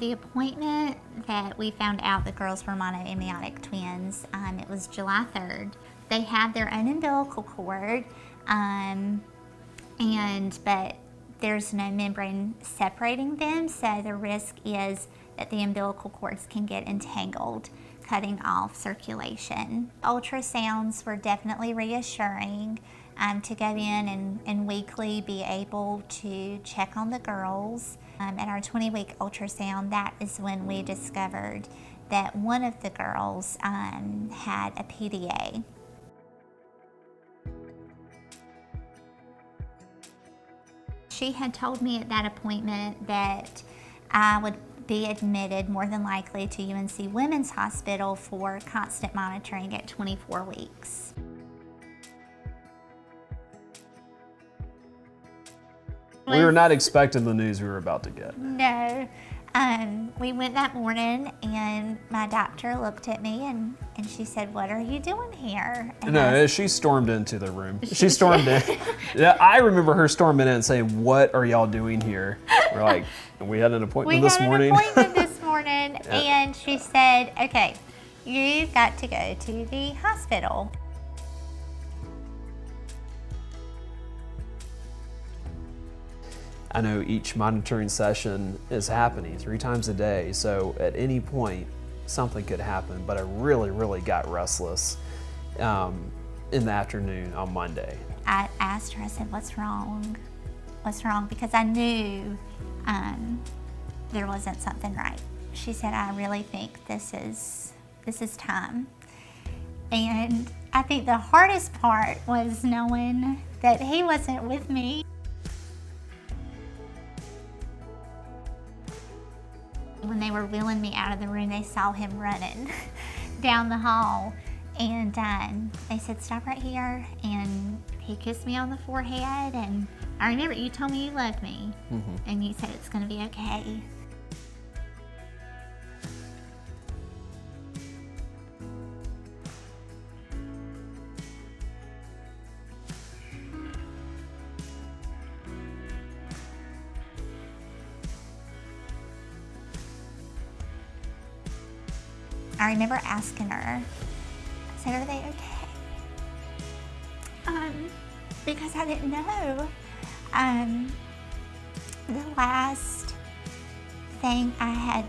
the appointment that we found out the girls were mono-amniotic twins, it was July 3rd. They have their own umbilical cord, but there's no membrane separating them, so the risk is that the umbilical cords can get entangled, cutting off circulation. Ultrasounds were definitely reassuring to go in and weekly be able to check on the girls. At our 20-week ultrasound, that is when we discovered that one of the girls had a PDA. She had told me at that appointment that I would be admitted more than likely to UNC Women's Hospital for constant monitoring at 24 weeks. We were not expecting the news we were about to get. No. We went that morning and my doctor looked at me and she said, "What are you doing here?" And she stormed into the room. She stormed in. Yeah, I remember her storming in and saying, "What are y'all doing here?" We're like, "We had an appointment this morning." And she said, "Okay, you've got to go to the hospital." I know each monitoring session is happening 3 times a day, so at any point something could happen, but I really got restless in the afternoon on Monday. I asked her, I said, "What's wrong? What's wrong?" Because I knew there wasn't something right. She said, "I really think this is time." And I think the hardest part was knowing that he wasn't with me. When they were wheeling me out of the room, they saw him running down the hall, and they said, "Stop right here," and he kissed me on the forehead, and I remember you told me you loved me, and you said it's going to be okay. I remember asking her, I said, "Are they okay?" Because I didn't know. The last thing I had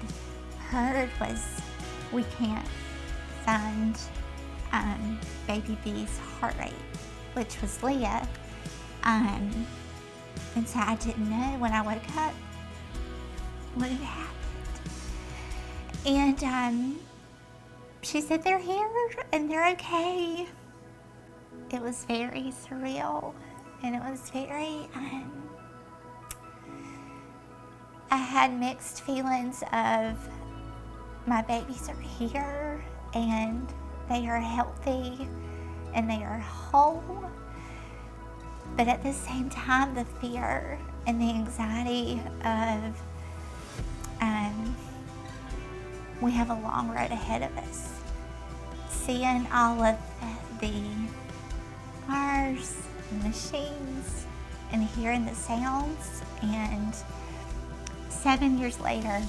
heard was, "We can't find baby B's heart rate," which was Leah. And so I didn't know when I woke up what had happened. And she said, "They're here and they're okay." It was very surreal, and it was very, I had mixed feelings of my babies are here and they are healthy and they are whole. But at the same time, the fear and the anxiety of, we have a long road ahead of us. Seeing all of the wires and machines and hearing the sounds, and 7 years later,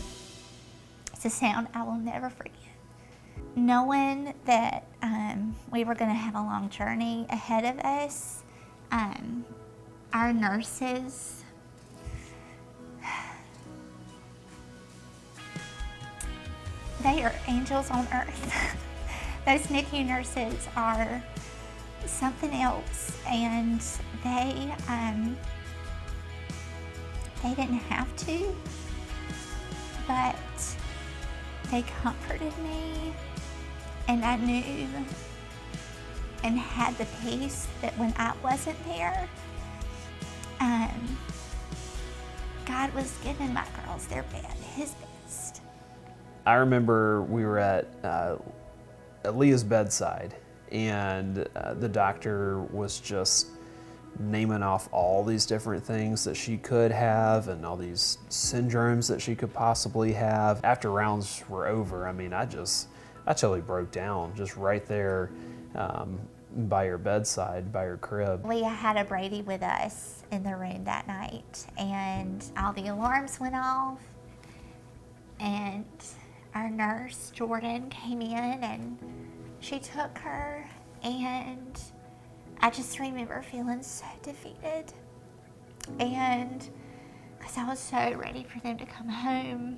it's a sound I will never forget. Knowing that we were going to have a long journey ahead of us, our nurses, they are angels on earth. Those NICU nurses are something else, and they didn't have to, but they comforted me, and I knew and had the peace that when I wasn't there, God was giving my girls His best. I remember we were at Leah's bedside, and the doctor was just naming off all these different things that she could have and all these syndromes that she could possibly have. After rounds were over, I mean, I totally broke down just right there by her bedside, by her crib. Leah had a Brady with us in the room that night, and all the alarms went off, and nurse, Jordan, came in and she took her, and I just remember feeling so defeated, and because I was so ready for them to come home.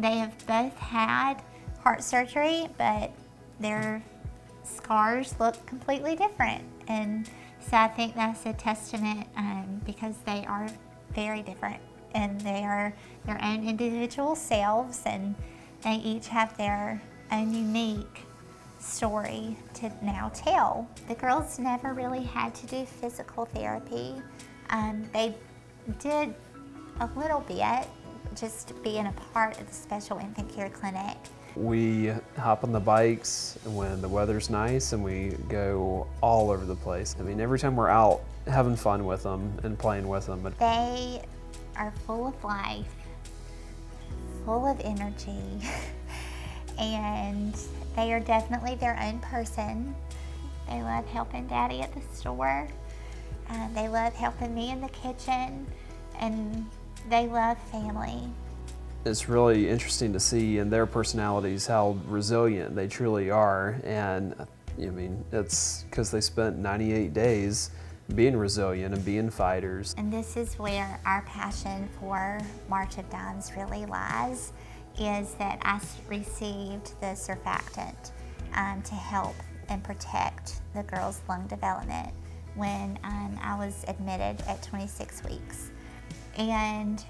They have both had heart surgery, but their scars look completely different. And so I think that's a testament, because they are very different and they are their own individual selves, and they each have their own unique story to now tell. The girls never really had to do physical therapy. They did a little bit, just being a part of the special infant care clinic. We hop on the bikes when the weather's nice and we go all over the place. I mean, every time we're out having fun with them and playing with them. They are full of life, full of energy, and they are definitely their own person. They love helping Daddy at the store. They love helping me in the kitchen, and they love family. It's really interesting to see in their personalities how resilient they truly are. And I mean, it's because they spent 98 days being resilient and being fighters. And this is where our passion for March of Dimes really lies, is that I received the surfactant to help and protect the girls' lung development when I was admitted at 26 weeks. And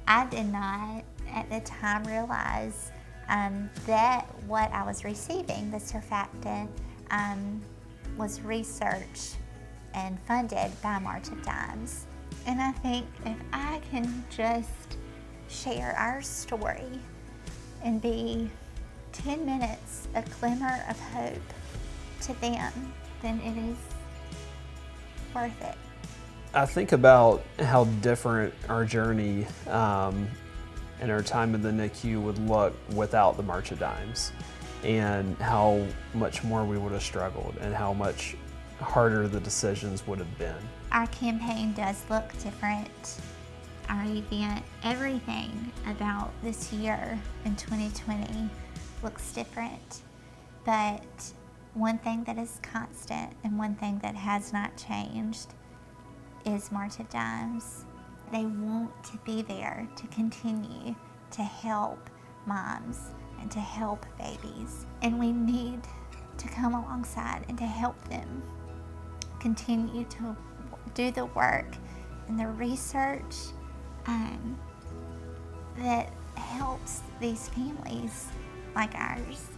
I did not at the time realize that what I was receiving, the surfactant, was researched and funded by March of Dimes. And I think if I can just share our story and be 10 minutes a glimmer of hope to them, then it is worth it. I think about how different our journey and our time in the NICU would look without the March of Dimes, and how much more we would have struggled and how much harder the decisions would have been. Our campaign does look different. Our event, everything about this year in 2020 looks different. But one thing that is constant and one thing that has not changed is March of Dimes. They want to be there to continue to help moms and to help babies. And we need to come alongside and to help them continue to do the work and the research that helps these families like ours.